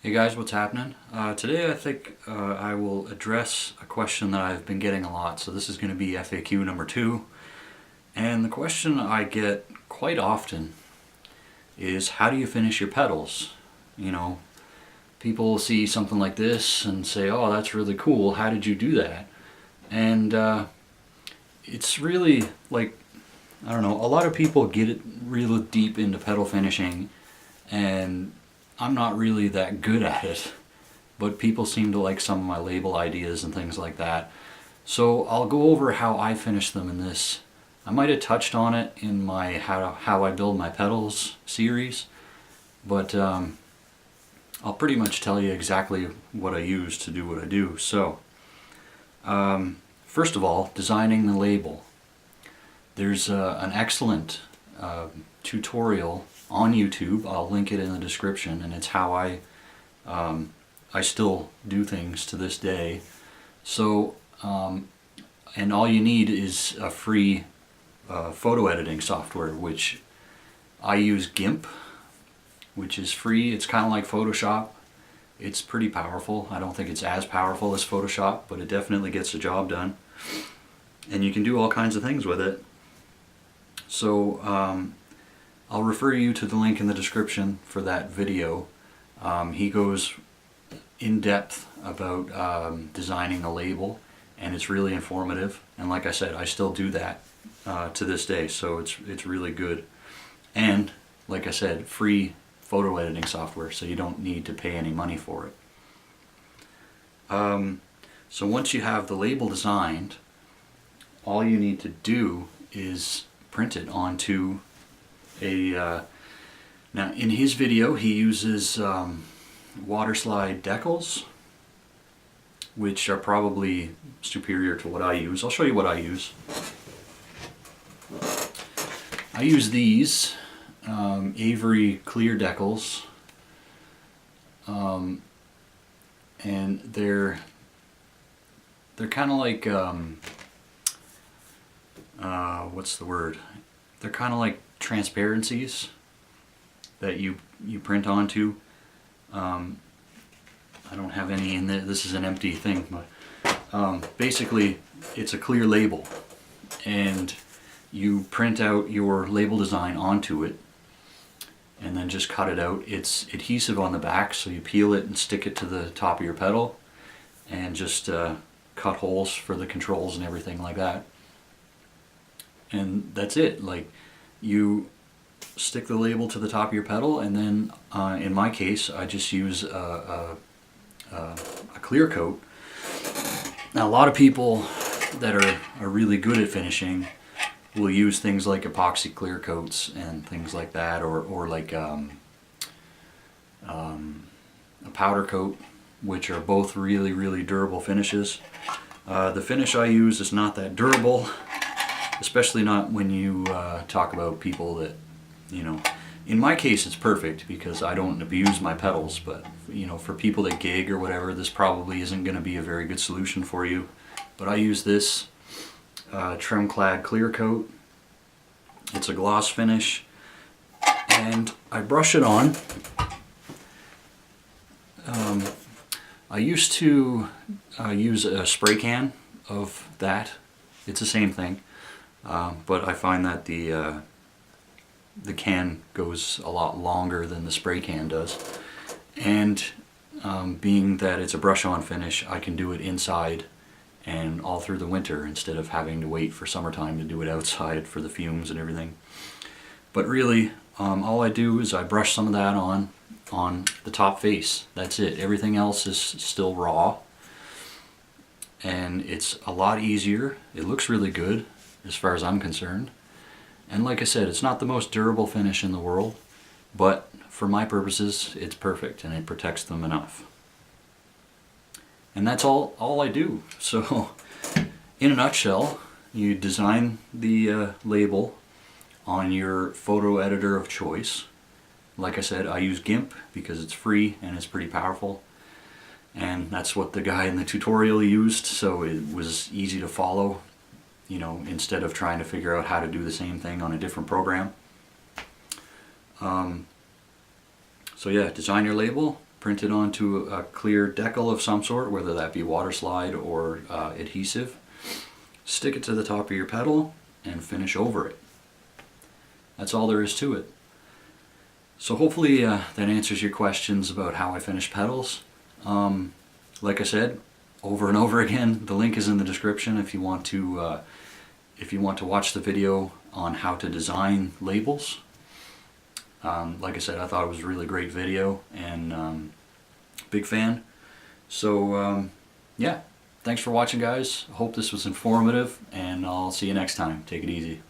Hey guys, what's happening? Today I think I will address a question that I've been getting a lot. So this is going to be FAQ number 2. And the question I get quite often is, how do you finish your pedals? You know, people see something like this and say, oh, that's really cool. How did you do that? And it's really like, I don't know, a lot of people get it real deep into pedal finishing, and I'm not really that good at it, but people seem to like some of my label ideas and things like that. So I'll go over how I finish them in this. I might have touched on it in my how I build my pedals series, but I'll pretty much tell you exactly what I use to do what I do. So first of all, designing the label. There's an excellent tutorial on YouTube. I'll link it in the description, and it's how I still do things to this day. So and all you need is a free photo editing software, which I use GIMP, which is free. It's kind of like Photoshop. It's pretty powerful. I don't think it's as powerful as Photoshop, but it definitely gets the job done, and you can do all kinds of things with it. So I'll refer you to the link in the description for that video. He goes in depth about designing a label, and it's really informative. And like I said, I still do that to this day, so it's really good. And like I said, free photo editing software, so you don't need to pay any money for it. So once you have the label designed, all you need to do is print it onto a now in his video he uses water slide decals, which are probably superior to what I use. I'll show you what I use. I use these Avery clear decals, and they're kind of like what's the word? They're kind of like transparencies that you print onto. I don't have any in there. This is an empty thing, but basically it's a clear label, and you print out your label design onto it and then just cut it out. It's adhesive on the back, so you peel it and stick it to the top of your pedal and just cut holes for the controls and everything like that. And that's it. Like, you stick the label to the top of your pedal, and then in my case I just use a clear coat. Now a lot of people that are really good at finishing will use things like epoxy clear coats and things like that, or like a powder coat, which are both really durable finishes. The finish I use is not that durable, especially not when you talk about people that, you know, in my case it's perfect because I don't abuse my pedals, but you know, for people that gig or whatever, this probably isn't going to be a very good solution for you. But I use this Tremclad clear coat. It's a gloss finish, and I brush it on. I used to use a spray can of that. It's the same thing. But I find that the can goes a lot longer than the spray can does, and being that it's a brush-on finish, I can do it inside and all through the winter instead of having to wait for summertime to do it outside for the fumes and everything. But really, all I do is I brush some of that on the top face. That's it. Everything else is still raw, and it's a lot easier. It looks really good as far as I'm concerned. And like I said, it's not the most durable finish in the world, but for my purposes it's perfect, and it protects them enough. And that's all I do. So in a nutshell, you design the label on your photo editor of choice. Like I said, I use GIMP because it's free and it's pretty powerful, and that's what the guy in the tutorial used, so it was easy to follow, you know, instead of trying to figure out how to do the same thing on a different program. So yeah, design your label, print it onto a clear decal of some sort, whether that be water slide or adhesive. Stick it to the top of your pedal and finish over it. That's all there is to it. So hopefully that answers your questions about how I finish pedals. Like I said, over and over again, the link is in the description if you want to watch the video on how to design labels. Like I said, I thought it was a really great video, and big fan. So yeah, thanks for watching, guys. I hope this was informative, and I'll see you next time. Take it easy.